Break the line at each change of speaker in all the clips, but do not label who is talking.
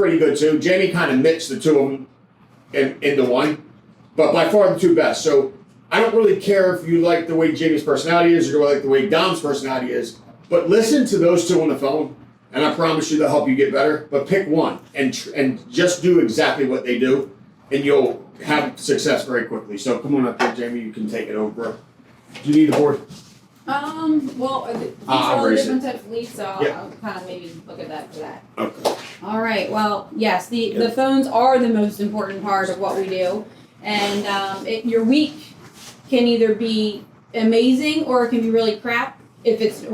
pretty good too. Jamie kind of mixed the two of them into one, but by far the two best. So I don't really care if you like the way Jamie's personality is or you like the way Dom's personality is, but listen to those two on the phone, and I promise you they'll help you get better. But pick one and just do exactly what they do, and you'll have success very quickly. So come on up there, Jamie. You can take it over, bro. Do you need the board?
Well, these are all different types of leads, so I'll kind of maybe look at that for that.
Okay.
All right. Well, yes, the phones are the most important part of what we do, and your week can either be amazing or it can be really crap if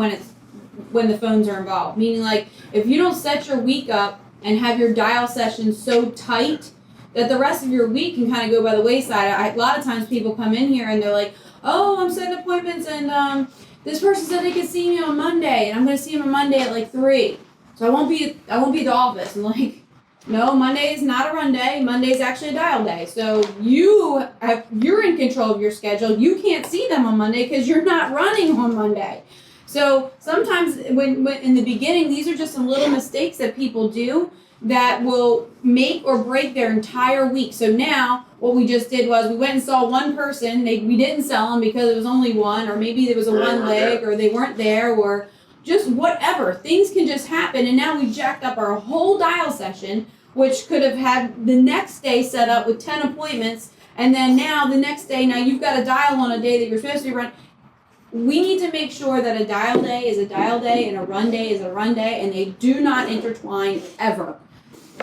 when the phones are involved. Meaning, like, if you don't set your week up and have your dial sessions so tight that the rest of your week can kind of go by the wayside. A lot of times people come in here and they're like, oh, I'm setting appointments and this person said they could see me on Monday and I'm going to see him on Monday at like 3. So I won't be at the office. I'm like, no, Monday is not a run day. Monday is actually a dial day. So you're in control of your schedule. You can't see them on Monday because you're not running on Monday. So sometimes when in the beginning, these are just some little mistakes that people do that will make or break their entire week. So now what we just did was we went and saw one person. We didn't sell them because it was only one, or maybe there was a one leg, or they weren't there, or just whatever. Things can just happen, and now we jacked up our whole dial session, which could have had the next day set up with 10 appointments, and then now the next day, now you've got a dial on a day that you're supposed to be running. We need to make sure that a dial day is a dial day and a run day is a run day, and they do not intertwine ever.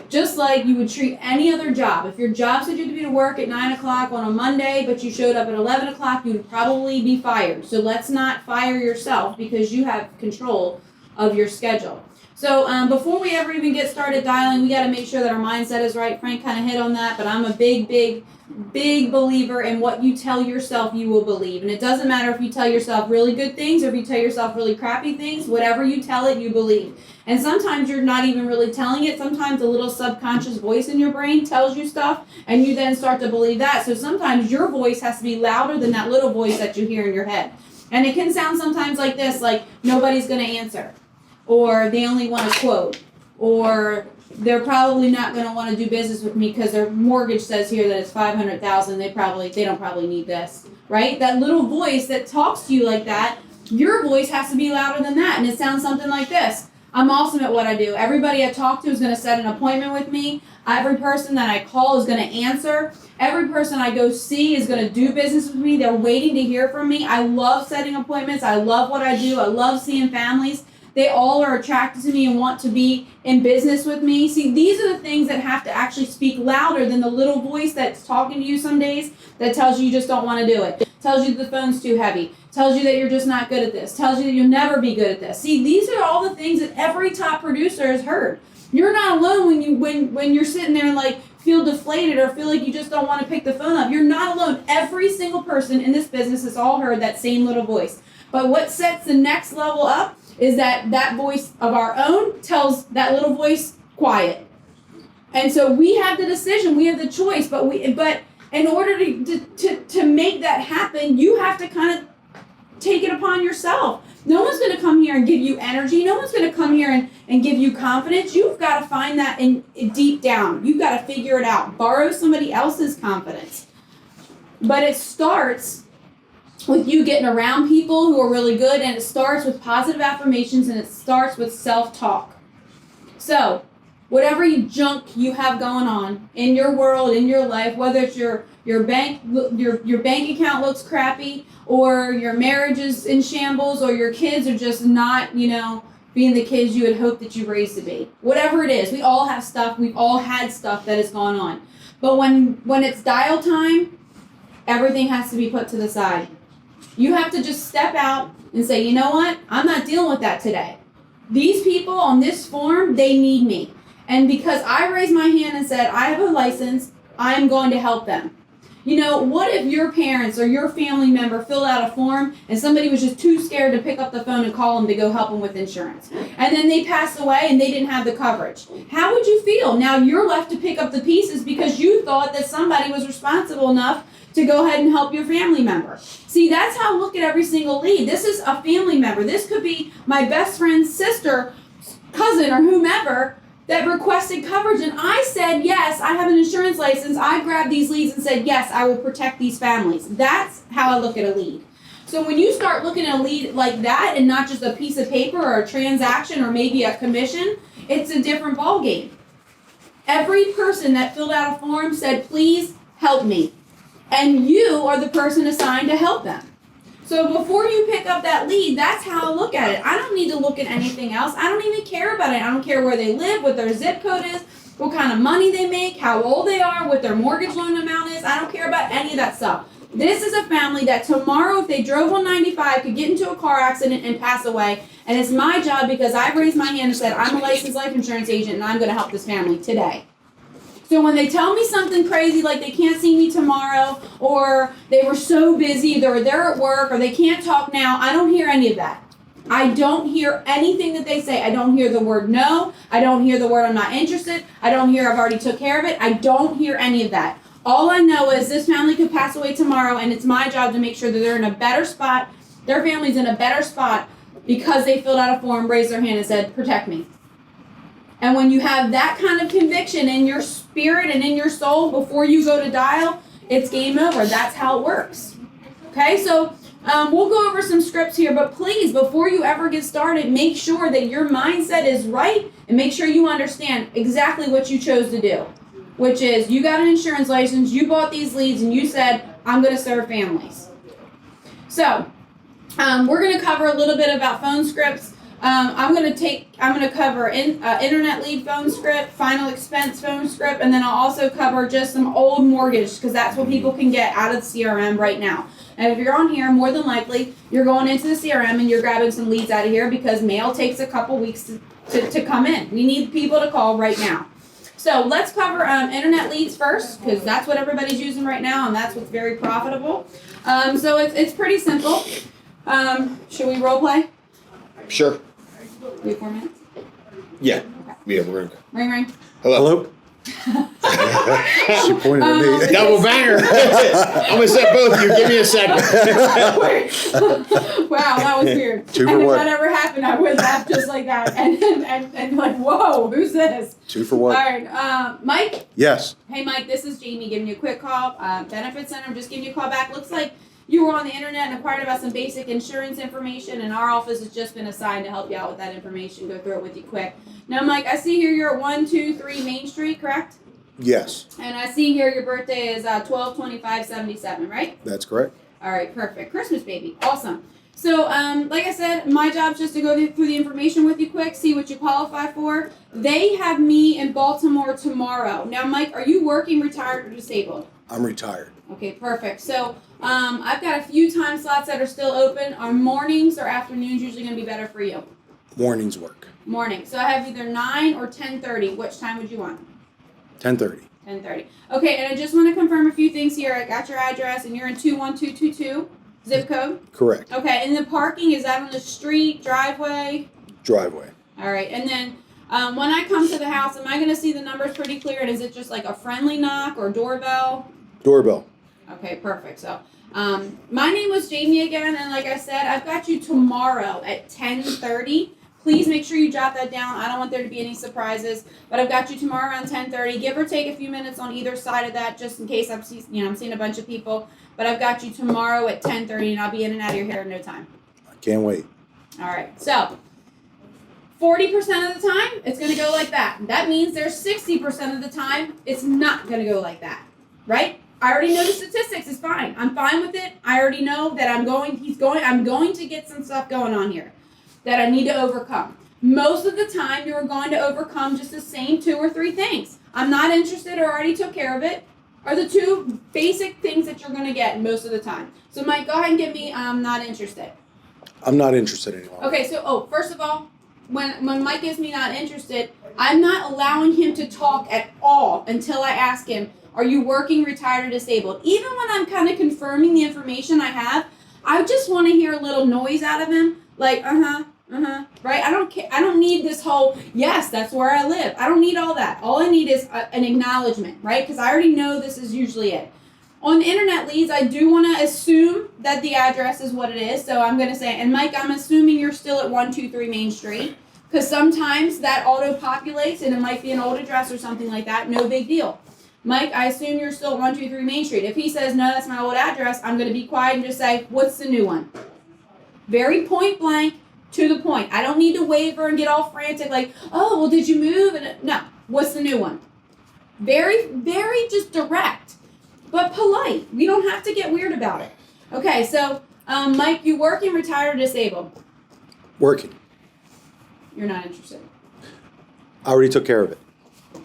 Just like you would treat any other job. If your job said you had to be to work at 9 o'clock on a Monday, but you showed up at 11 o'clock, you would probably be fired. So let's not fire yourself because you have control of your schedule. So before we ever even get started dialing, we got to make sure that our mindset is right. Frank kind of hit on that, but I'm a big believer in what you tell yourself you will believe. And it doesn't matter if you tell yourself really good things or if you tell yourself really crappy things. Whatever you tell it, you believe. And sometimes you're not even really telling it. Sometimes a little subconscious voice in your brain tells you stuff, and you then start to believe that. So sometimes your voice has to be louder than that little voice that you hear in your head. And it can sound sometimes like this, like nobody's going to answer, or they only want a quote, or they're probably not going to want to do business with me because their mortgage says here that it's $500,000. They don't probably need this, right? That little voice that talks to you like that, your voice has to be louder than that, and it sounds something like this. I'm awesome at what I do. Everybody I talk to is going to set an appointment with me. Every person that I call is going to answer. Every person I go see is going to do business with me. They're waiting to hear from me. I love setting appointments. I love what I do. I love seeing families. They all are attracted to me and want to be in business with me. See, these are the things that have to actually speak louder than the little voice that's talking to you some days that tells you just don't want to do it. Tells you the phone's too heavy. Tells you that you're just not good at this. Tells you that you'll never be good at this. See, these are all the things that every top producer has heard. You're not alone when you're sitting there and like feel deflated or feel like you just don't want to pick the phone up. You're not alone. Every single person in this business has all heard that same little voice. But what sets the next level up is that voice of our own tells that little voice quiet. And so we have the decision, we have the choice, but in order to make that happen, you have to kind of take it upon yourself. No one's going to come here and give you energy. No one's going to come here and give you confidence. You've got to find that in deep down. You've got to figure it out. Borrow somebody else's confidence. But it starts with you getting around people who are really good, and it starts with positive affirmations, and it starts with self-talk. So, whatever junk you have going on in your world, in your life, whether it's your bank account looks crappy, or your marriage is in shambles, or your kids are just not, being the kids you had hoped that you raised to be. Whatever it is, we all have stuff. We've all had stuff that has gone on. But when it's dial time, everything has to be put to the side. You have to just step out and say, you know what? I'm not dealing with that today. These people on this form, they need me. And because I raised my hand and said, I have a license, I am going to help them. What if your parents or your family member filled out a form and somebody was just too scared to pick up the phone and call them to go help them with insurance? And then they passed away and they didn't have the coverage. How would you feel? Now you're left to pick up the pieces because you thought that somebody was responsible enough to go ahead and help your family member. See, that's how I look at every single lead. This is a family member. This could be my best friend's sister, cousin, or whomever. that requested coverage, and I said, yes, I have an insurance license. I grabbed these leads and said, yes, I will protect these families. That's how I look at a lead. So when you start looking at a lead like that and not just a piece of paper or a transaction or maybe a commission, it's a different ballgame. Every person that filled out a form said, please help me. And you are the person assigned to help them. So before you pick up that lead, that's how I look at it. I don't need to look at anything else. I don't even care about it. I don't care where they live, what their zip code is, what kind of money they make, how old they are, what their mortgage loan amount is. I don't care about any of that stuff. This is a family that tomorrow, if they drove on 95, could get into a car accident and pass away. And it's my job because I raised my hand and said, I'm a licensed life insurance agent and I'm going to help this family today. So when they tell me something crazy like they can't see me tomorrow or they were so busy, they're at work or they can't talk now, I don't hear any of that. I don't hear anything that they say. I don't hear the word no. I don't hear the word I'm not interested. I don't hear I've already took care of it. I don't hear any of that. All I know is this family could pass away tomorrow and it's my job to make sure that they're in a better spot. Their family's in a better spot because they filled out a form, raised their hand and said, protect me. And when you have that kind of conviction in your spirit and in your soul before you go to dial, it's game over. That's how it works. Okay, so we'll go over some scripts here, but please, before you ever get started, make sure that your mindset is right and make sure you understand exactly what you chose to do, which is you got an insurance license, you bought these leads, and you said, I'm going to serve families. So we're going to cover a little bit about phone scripts. I'm going to cover internet lead phone script, final expense phone script, and then I'll also cover just some old mortgage because that's what people can get out of the CRM right now. And if you're on here, more than likely, you're going into the CRM and you're grabbing some leads out of here because mail takes a couple weeks to come in. We need people to call right now. So let's cover internet leads first because that's what everybody's using right now and that's what's very profitable. So it's pretty simple. Should we role play?
Sure.
We have 4 minutes?
Yeah.
Okay.
Yeah, we're gonna.
Ring, ring.
Hello.
She pointed at me.
Double banger. I'm gonna set both of you. Give me a second.
Wow, that was weird.
Two for
and if
what?
that ever happened, I would laugh just like that. And like, whoa, who's this?
2 for
All
what?
right, Mike.
Yes.
Hey, Mike, this is Jamie giving you a quick call. Benefit Center, I'm just giving you a call back. Looks like you were on the internet and inquired about some basic insurance information, and our office has just been assigned to help you out with that information. Go through it with you quick. Now, Mike, I see here you're at 123 Main Street, correct?
Yes.
And I see here your birthday is 12/25/77, right?
That's correct.
All right, perfect. Christmas baby, awesome. So, like I said, my job's just to go through the information with you quick, see what you qualify for. They have me in Baltimore tomorrow. Now, Mike, are you working, retired, or disabled?
I'm retired.
Okay, perfect. So, I've got a few time slots that are still open. Are mornings or afternoons usually going to be better for you?
Mornings work.
Morning. So I have either 9 or 10:30. Which time would you want?
10:30.
10:30. Okay, and I just want to confirm a few things here. I got your address, and you're in 21222, zip code.
Correct.
Okay, and the parking, is that on the street, driveway?
Driveway.
All right, and then when I come to the house, am I going to see the numbers pretty clear? And is it just like a friendly knock or doorbell?
Doorbell.
Okay, perfect. So my name was Jamie again, and like I said, I've got you tomorrow at 10:30. Please make sure you jot that down. I don't want there to be any surprises, but I've got you tomorrow around 10:30. Give or take a few minutes on either side of that, just in case I'm seeing a bunch of people. But I've got you tomorrow at 10:30, and I'll be in and out of your hair in no time.
I can't wait.
All right. So 40% of the time, it's going to go like that. That means there's 60% of the time, it's not going to go like that, right? I already know the statistics. It's fine. I'm fine with it. I already know that I'm going to get some stuff going on here that I need to overcome. Most of the time, you're going to overcome just the same 2 or 3 things. I'm not interested or already took care of it are the 2 basic things that you're going to get most of the time. So, Mike, go ahead and give me I'm not interested.
I'm not interested anymore.
Okay, so, first of all, when Mike gives me not interested, I'm not allowing him to talk at all until I ask him, are you working, retired, or disabled? Even when I'm kind of confirming the information I have, I just want to hear a little noise out of him, like, right? I don't need this whole, yes, that's where I live. I don't need all that. All I need is an acknowledgement, right? Because I already know this is usually it. On internet leads, I do want to assume that the address is what it is. So I'm going to say, and Mike, I'm assuming you're still at 123 Main Street. Because sometimes that auto populates and it might be an old address or something like that. No big deal. Mike, I assume you're still at 123 Main Street. If he says, no, that's my old address, I'm going to be quiet and just say, what's the new one? Very point blank, to the point. I don't need to waver and get all frantic like, oh, well, did you move? And no, what's the new one? Very, very just direct, but polite. We don't have to get weird about it. Okay, so Mike, you working, retired, or disabled?
Working.
You're not interested.
I already took care of it.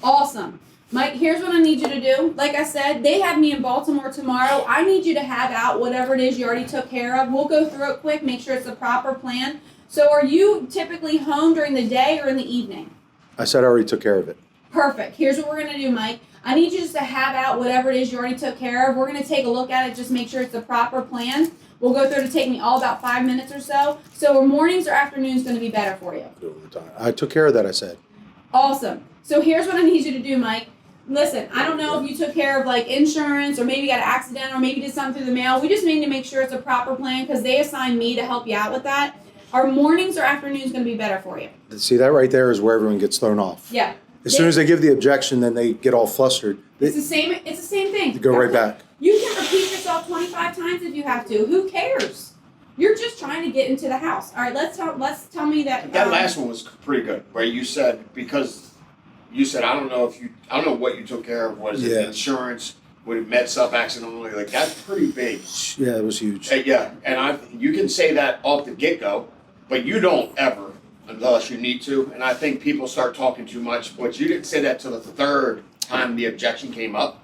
Awesome. Mike, here's what I need you to do. Like I said, they have me in Baltimore tomorrow. I need you to have out whatever it is you already took care of. We'll go through it quick, make sure it's the proper plan. So are you typically home during the day or in the evening?
I said I already took care of it.
Perfect. Here's what we're going to do, Mike. I need you just to have out whatever it is you already took care of. We're going to take a look at it, just make sure it's the proper plan. We'll go through it. It'll take me all about 5 minutes or so. So mornings or afternoons going to be better for you.
I took care of that, I said.
Awesome. So here's what I need you to do, Mike. Listen, I don't know if you took care of like insurance or maybe got an accident or maybe did something through the mail. We just need to make sure it's a proper plan because they assigned me to help you out with that. Are mornings or afternoons going to be better for you?
See, that right there is where everyone gets thrown off.
Yeah.
As soon as they give the objection, then they get all flustered.
It's the same thing.
They go right back.
You can repeat yourself 25 times if you have to. Who cares? You're just trying to get into the house. All right, let's tell me that.
That last one was pretty good, where you said, because you said, I don't know what you took care of. Was it insurance? Would it mess up accidentally? Like, that's pretty big.
Yeah, it was huge.
Yeah, and you can say that off the get-go, but you don't ever, unless you need to. And I think people start talking too much, but you didn't say that till the third time the objection came up.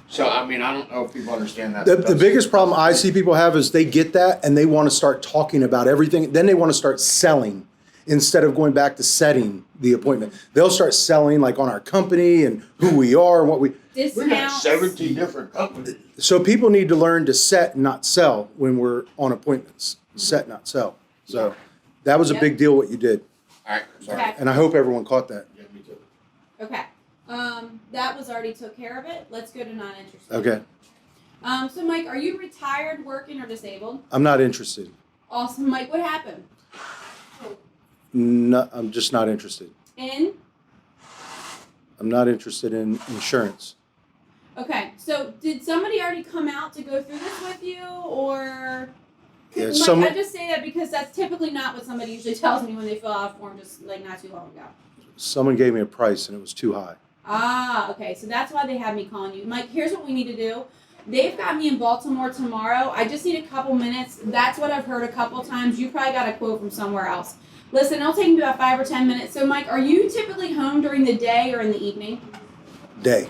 So, I mean, I don't know if people understand that.
The biggest problem I see people have is they get that and they want to start talking about everything. Then they want to start selling instead of going back to setting the appointment. They'll start selling like on our company and who we are and what we...
Discounts.
We got 17 different companies.
So people need to learn to set and not sell when we're on appointments. Set, not sell. So that was a big deal what you did.
All right, sorry.
Okay.
And I hope everyone caught that.
Yeah, me too.
Okay. That was already took care of it. Let's go to not interested.
Okay.
So Mike, are you retired, working, or disabled?
I'm not interested.
Awesome. Mike, what happened?
No, I'm just not interested.
In?
I'm not interested in insurance.
Okay. So did somebody already come out to go through this with you, or?
Yeah,
Mike, I just say that because that's typically not what somebody usually tells me when they fill out a form just like not too long ago.
Someone gave me a price and it was too high.
Ah, okay. So that's why they have me calling you. Mike, here's what we need to do. They've got me in Baltimore tomorrow. I just need a couple minutes. That's what I've heard a couple times. You probably got a quote from somewhere else. Listen, it'll take me about 5 or 10 minutes. So, Mike, are you typically home during the day or in the evening?
Day.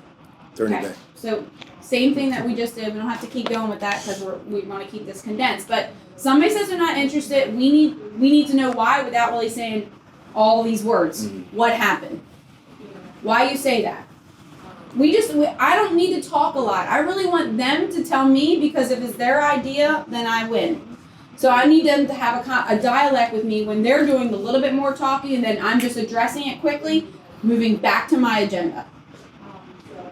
During the day.
So, same thing that we just did. We don't have to keep going with that because we want to keep this condensed. But somebody says they're not interested. We need to know why without really saying all these words. Mm-hmm. What happened? Why you say that? I don't need to talk a lot. I really want them to tell me because if it's their idea, then I win. So I need them to have a dialect with me when they're doing a little bit more talking and then I'm just addressing it quickly, moving back to my agenda.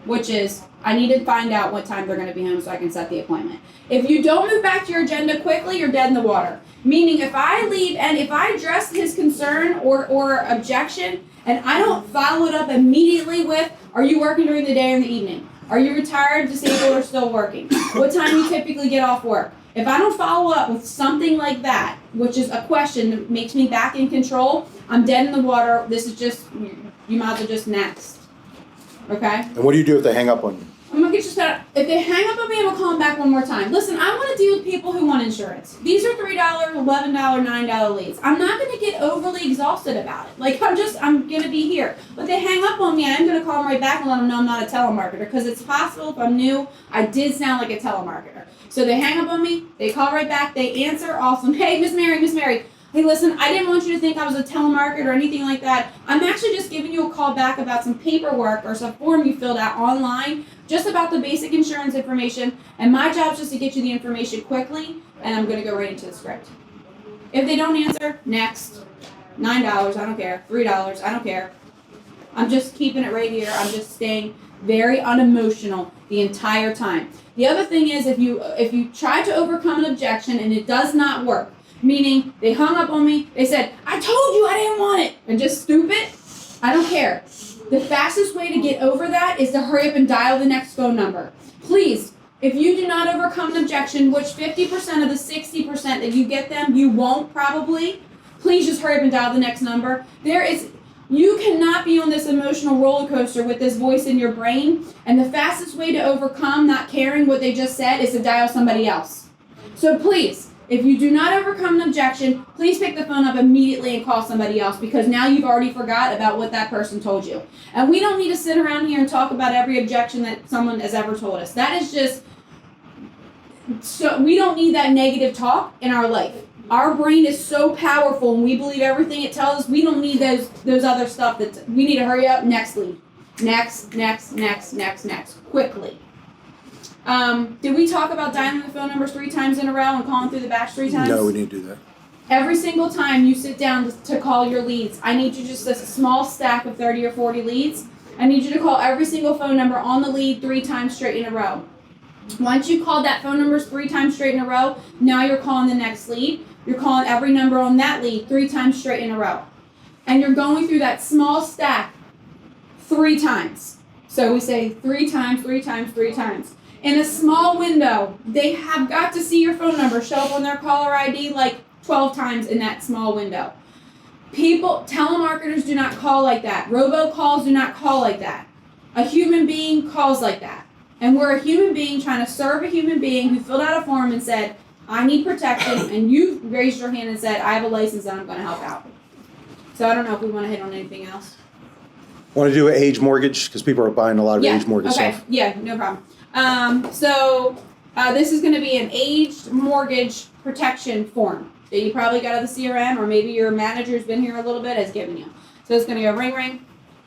Which is, I need to find out what time they're going to be home so I can set the appointment. If you don't move back to your agenda quickly, you're dead in the water. Meaning if I leave and if I address his concern or objection and I don't follow it up immediately with, are you working during the day or in the evening? Are you retired, disabled, or still working? What time you typically get off work? If I don't follow up with something like that, which is a question that makes me back in control, I'm dead in the water. This is just, you might as well just next. Okay?
And what do you do if they hang up on you?
I'm gonna get you started. If they hang up on me, I'm gonna call them back one more time. Listen, I want to deal with people who want insurance. These are $3, $11, $9 leads. I'm not gonna get overly exhausted about it. Like I'm gonna be here. But they hang up on me, I'm gonna call them right back and let them know I'm not a telemarketer because it's possible if I'm new, I did sound like a telemarketer. So they hang up on me, they call right back, they answer, awesome. Hey, Miss Mary. Hey, listen, I didn't want you to think I was a telemarketer or anything like that. I'm actually just giving you a call back about some paperwork or some form you filled out online, just about the basic insurance information. And my job is just to get you the information quickly, and I'm going to go right into the script. If they don't answer, next. $9, I don't care. $3, I don't care. I'm just keeping it right here. I'm just staying very unemotional the entire time. The other thing is if you try to overcome an objection and it does not work, meaning they hung up on me, they said, I told you I didn't want it, and just stupid, I don't care. The fastest way to get over that is to hurry up and dial the next phone number. Please, if you do not overcome an objection, which 50% of the 60% that you get them, you won't probably, please just hurry up and dial the next number. You cannot be on this emotional roller coaster with this voice in your brain, and the fastest way to overcome not caring what they just said is to dial somebody else. So please, if you do not overcome an objection, please pick the phone up immediately and call somebody else, because now you've already forgot about what that person told you. And we don't need to sit around here and talk about every objection that someone has ever told us. That is just, so we don't need that negative talk in our life. Our brain is so powerful and we believe everything it tells us. We don't need those other stuff we need to hurry up. Next lead. Next. Quickly. Did we talk about dialing the phone numbers 3 times in a row and calling through the batch 3 times?
No, we didn't do that.
Every single time you sit down to call your leads, I need you just a small stack of 30 or 40 leads. I need you to call every single phone number on the lead 3 times straight in a row. Once you called that phone number 3 times straight in a row, now you're calling the next lead. You're calling every number on that lead 3 times straight in a row. And you're going through that small stack 3 times. So we say 3 times, 3 times, 3 times. In a small window, they have got to see your phone number show up on their caller ID like 12 times in that small window. Telemarketers do not call like that. Robocalls do not call like that. A human being calls like that. And we're a human being trying to serve a human being who filled out a form and said, I need protection, and you raised your hand and said, I have a license and I'm going to help out. So I don't know if we want to hit on anything else.
Want to do an age mortgage? Because people are buying a lot of age mortgage stuff.
Yeah, no problem. So this is going to be an aged mortgage protection form that you probably got out of the CRM, or maybe your manager's been here a little bit, has given you. So it's going to go ring, ring.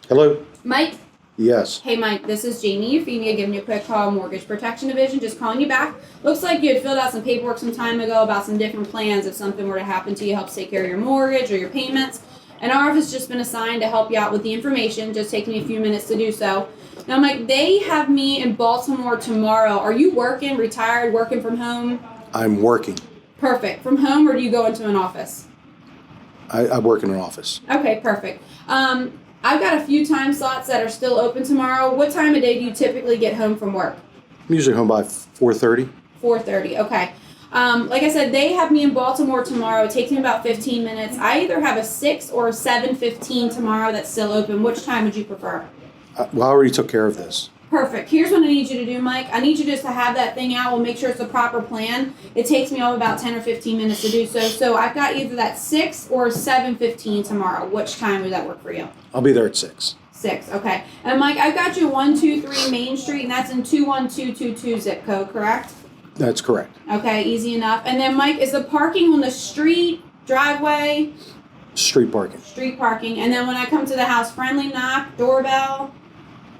Hello?
Mike?
Yes.
Hey Mike, this is Jaime, Eufemia, giving you a quick call, Mortgage Protection Division, just calling you back. Looks like you had filled out some paperwork some time ago about some different plans if something were to happen to you, help take care of your mortgage or your payments. And our office has just been assigned to help you out with the information, just taking me a few minutes to do so. Now Mike, they have me in Baltimore tomorrow. Are you working, retired, working from home?
I'm working.
Perfect. From home, or do you go into an office?
I work in an office.
Okay, perfect. I've got a few time slots that are still open tomorrow. What time of day do you typically get home from work?
I'm usually home by 4:30.
4:30, okay. Like I said, they have me in Baltimore tomorrow. It takes me about 15 minutes. I either have a 6 or a 7:15 tomorrow that's still open. Which time would you prefer?
Well, I already took care of this.
Perfect. Here's what I need you to do, Mike. I need you just to have that thing out. We'll make sure it's the proper plan. It takes me all about 10 or 15 minutes to do so. So I've got either that 6 or 7:15 tomorrow. Which time would that work for you?
I'll be there at 6.
6, okay. And Mike, I've got you 123 Main Street, and that's in 21222 zip code, correct?
That's correct.
Okay, easy enough. And then Mike, is the parking on the street, driveway?
Street parking.
Street parking. And then when I come to the house, friendly knock, doorbell?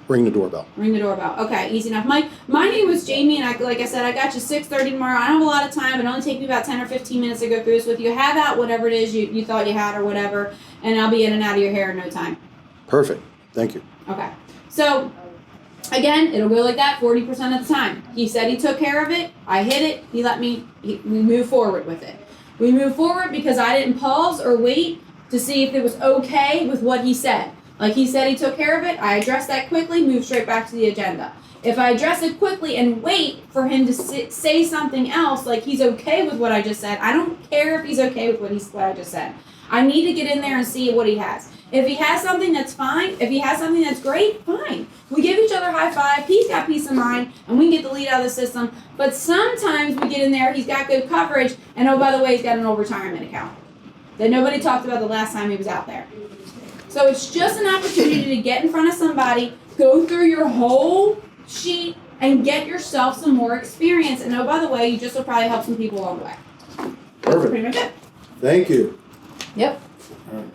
Ring the doorbell.
Ring the doorbell. Okay, easy enough. Mike, my name was Jaime, and like I said, I got you 6:30 tomorrow. I don't have a lot of time. It only take me about 10 or 15 minutes to go through this with you. Have out whatever it is you thought you had or whatever, and I'll be in and out of your hair in no time.
Perfect. Thank you.
Okay. So, again, it'll go like that 40% of the time. He said he took care of it. I hit it. We move forward with it. We move forward because I didn't pause or wait to see if it was okay with what he said. Like he said he took care of it, I addressed that quickly, move straight back to the agenda. If I address it quickly and wait for him to say something else, like he's okay with what I just said, I don't care if he's okay with what I just said. I need to get in there and see what he has. If he has something, that's fine. If he has something that's great, fine. We give each other a high five, he's got peace of mind, and we can get the lead out of the system. But sometimes we get in there, he's got good coverage, and oh, by the way, he's got an old retirement account that nobody talked about the last time he was out there. So it's just an opportunity to get in front of somebody, go through your whole sheet, and get yourself some more experience. And oh, by the way, you just will probably help some people along the way. That's
Perfect.
pretty much it.
Thank you.
Yep.
All right.